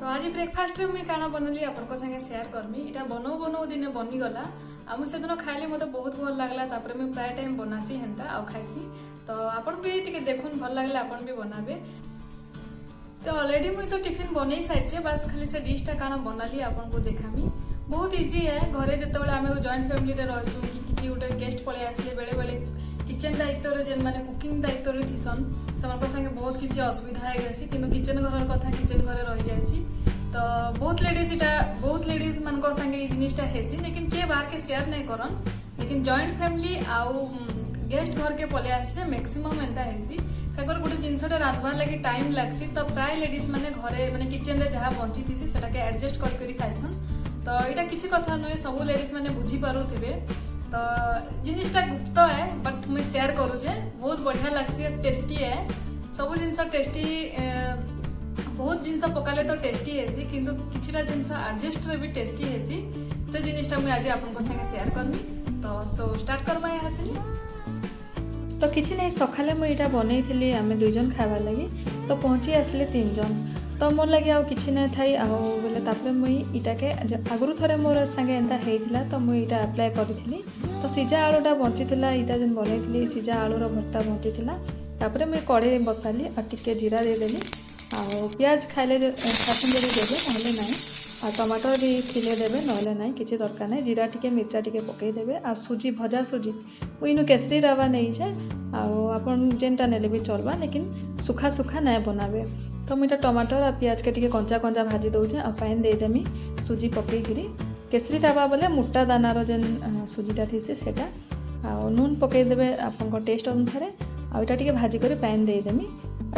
तो आज ब्रेकफास्ट मुझे काना बनली आपण संगे शेयर करमी इटा बनौ बनौ दिने बनीगला आ मुझे दिन खाइली मत बहुत भल लगला मुझे प्राय टाइम बनासी हेन्ता आ खाइसी तो आपण भी टिके देखुन भल लगले आपण भी बनाबे। तो ऑलरेडी मुझे तो टिफिन बनै साइचे बस खाली से डिशटा काना बनाली आपण को देखामी। बहुत इजी है घरे जिते आम जॉइंट फैमिली रे रहसु कि किछि गोटे गेस्ट पळे आसले बेले बेले किचन दायित्व जेन माने कुकिंग दायित्व रे थिसन समान संगे बहुत किसी असुविधा है गसी किंतु किचन घर कथा किचन घर रही जासी। तो बहुत लेडीज मान संगे ये जिनिसटा हेसी लेकिन के बाहर के शेयर नहीं करन लेकिन जॉइंट फैमिली आउ गेस्ट घर के पले आसले मैक्सिमम एंता हेसी काकर गोटे जिनसटा रांधबार लगी टाइम लागसी। तो प्राय लेडीज माने घरे माने किचन रे जहाँ बंची थी सेटा के एडजस्ट कर खाइसन। तो यहाँ किसी कथा नुहे सब लेडीज मैंने बुझी पारुथिबे। तो जिनिसटा गुप्त है बट मुझे शेयर करूचे बहुत बढ़िया लगसी टेस्टी है सब जिनस टेस्टी बहुत जिनस पकाले तो टेस्टी हेसी किंतु किछिटा जिनस एडजस्ट रे भी टेस्टी हेसी से जिनिसटा मुझे आज आपन संगे शेयर करनी। तो सो स्टार्ट करबा यहाँ से। तो किसी नहीं सकाले मुझे यहाँ बनई आम दुई जन खावा लगी तो पहुँची आसले 3 जन तो मोर लगे आउ किसी नहीं थी बोले मुई इटा के आगुरी थे मोर संगे एंता होता तो मुझे यहाँ अप्लाई करी तो सिझा आलूटा बची इटा जेन बनई सिझा आलूर भर्ता बची मुझे कड़े बसाली और टिके जीरा देदेली आ पियाज खाइले खासन जब देवे ना ना आ टमाटर भी थिले देवे ना ना किसी दरकार नहीं जीरा टिके मिर्चा टिके पकईदेवे आ सुजी भजा सुजी मुझे केसरी रवा नहीं जाए आपन जेनटा नेले भी चलवा लेकिन सुखा सुखा ना बनाबे। तो मुझे टमाटर आ पियाज के टिके कंचा कंचा भाजी दौचे आ पानी देदेमी सुजी पकईकरी केसरी रवा बोले मोटा दानार जेन सुजीटा थी सेटा आ नून पकईदेवे आपन टेस्ट अनुसार आटा टिके भाजी कर पानी देदेमी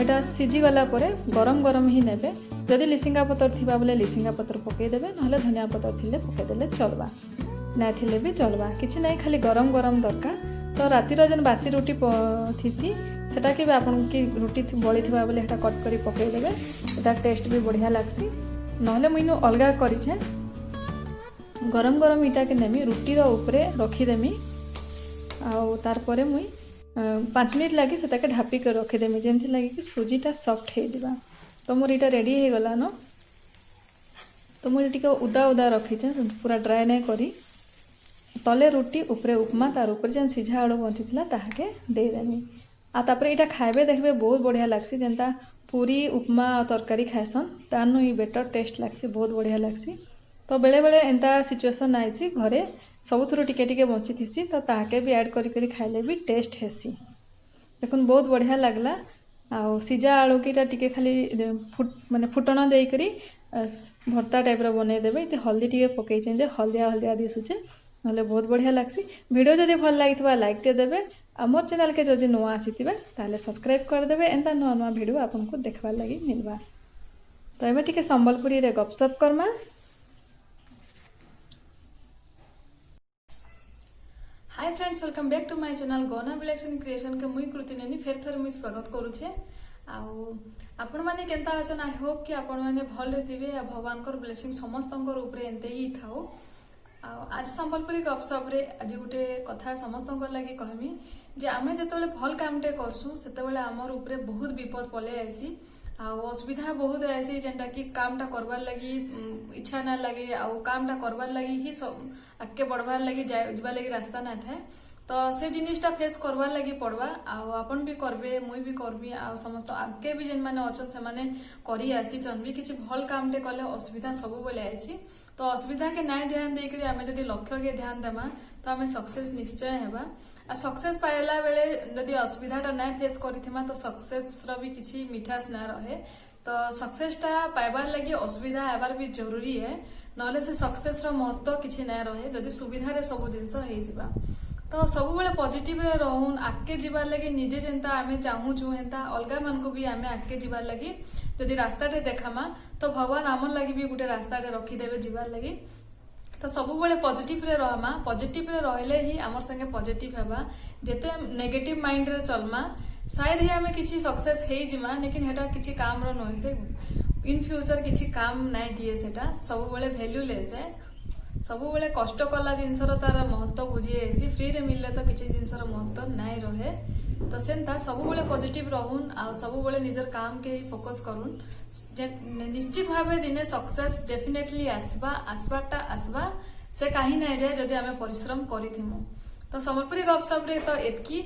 एटा सीझी गला परे गरम गरम ही नेबे जदि लिसिंगा पतर थिबा बोले लिसिंगा पतर पकईदेवे ना धनिया पतर थिले पकईदेले चलवा ना थिले भी चलवा किछि नहीं खाली गरम गरम दरकार। तो रातिर जेन बासी रुटी थीसी सेटा कि आपन की रुटी बड़ी थिबा बोले हेटा कट करी पकईदेवे एटा टेस्ट भी बढ़िया लागसी नहले मुइनु अलगा करिछे गरम गरम इटा के नेमी रुटी रो ऊपरे रखीदेमी आउ तार परे मुई 5 मिनट लगे से ढापी कर रखीदेमी जेमती लगे कि सुजीटा सॉफ्ट हो जावा। तो मोर इटा रेडी हो गला न तो मुझे टिके उदा उदा रखीचे पूरा ड्राए नहीं करी तले रुटी ऊपरे उपमा तार ऊपर जेन सिझा आलू बची ताके देदेमी आ तापर इटा खाइबे देखबे बहुत बढ़िया लागसी जेनता पूरी उपमा तरकारी खाएसन तानु ही बेटर टेस्ट लागसी बहुत बढ़िया लागसी। तो बेले बेले एंता सिचुएसन आईसी घरे सबुथुरु टिके टिके बची थीसी तो ताके भी ऐड करी खाइले भी टेस्ट हेसी देखुन बहुत बढ़िया लगला। आ सिझा आलू कीटा टिके खाली माने फुटण देकरी भर्ता टाइप रो बनै देबे इते हल्दी टिके पकईछे जे हल्दिया हल्दिया दिसुचे नले बहुत बढ़िया लागसी। वीडियो जदि भल लागितबा लाइक टे देबे आ मोर चैनल के जदि नुआ आसीतिबे ताले सब्सक्राइब कर देबे एंता नुआ नुआ वीडियो आपन को देखबा लागि मिलबा। तो एबे टिके संबलपुरी रे गपसप करमा। Hi friends welcome back to my channel Gauna blogs and creation के मुई कृति नेनी फेर थर मुई स्वागत करूछे। आपण माने केनता अछन आई होप कि आपण माने भल रहथिबे आ भगवान कर ब्लेसिंग समस्तंकर ऊपरे एंते ही थाओ। आज संबलपुरी गपसप रे आज गोटे कथा समस्तंकर लागि कहमी जे आमे जतबेले भल कामटे करसु सेतबेले हमर ऊपरे बहुत विपद पले आसी आ असुविधा बहुत आसी जेनटा कि कामटा करबार लगी इच्छा ना लगे आ कामटा करबार लगी ही सब आगे बढ़वार लगी जावा लगी रास्ता ना थाए। तो से जिनिसटा फेस करवार लगी पड़वा आपन भी करबे मुई भी करबी आ समस्त आगे भी जेन माने अछन से माने करी आसीचन भी किछि भल कामटे कले असुविधा सब बेले आसी। तो असुविधा के नाय ध्यान देकरी आमे जदि लक्ष्य के ध्यान देमा तो आमे सक्सेस निश्चय हेबा आ सक्सेस पाइला बेले जदि असुविधाटा नाय फेस करिथिमा तो सक्सेस रो भी किछि मिठास ना रहे। तो सक्सेसटा पाइबार लगी असुविधा हेबार भी जरूरी है नले से सक्सेस रो महत्व किछि ना रहे जदि सुविधा रे सब जिंस हे जिबा। तो सब बेले पॉजिटिव रे रहून आगे जीवार लगी निजे जेंता आमे चाहू छु हेंता अलगा मन को भी आमे आगे जीवार लगी जदि रास्ताटे देखामा तो भगवान आमर लगी भी गोटे रास्ताटे रखी देबे जीवार लगी। तो सब बेले पॉजिटिव रे रहमा पॉजिटिव रे रहले ही आमर संगे पॉजिटिव हेबा जेते नेगेटिव माइंड रे चलमा शायद ही आमे किछि सक्सेस हे जिमा लेकिन हेटा किछि काम रो नय से इन फ्यूचर किछि काम नाय दिए सेटा सब बेले वैल्यूलेस है सब बेले कष्ट कला जिनसर तार महत्व बुझी जाइसी फ्री रे मिलले तो किसी जिनसर महत्व नाई रहे तो सेंता सब बेले पॉजिटिव रहून आ सब बेले निजर काम के ही फोकस करून निश्चित भावे दिने सक्सेस डेफिनेटली आसबा से कहीं नहीं जाए जदि आमे परिश्रम करिथिमु। तो संबलपुरी गपसप रे तो एतकी।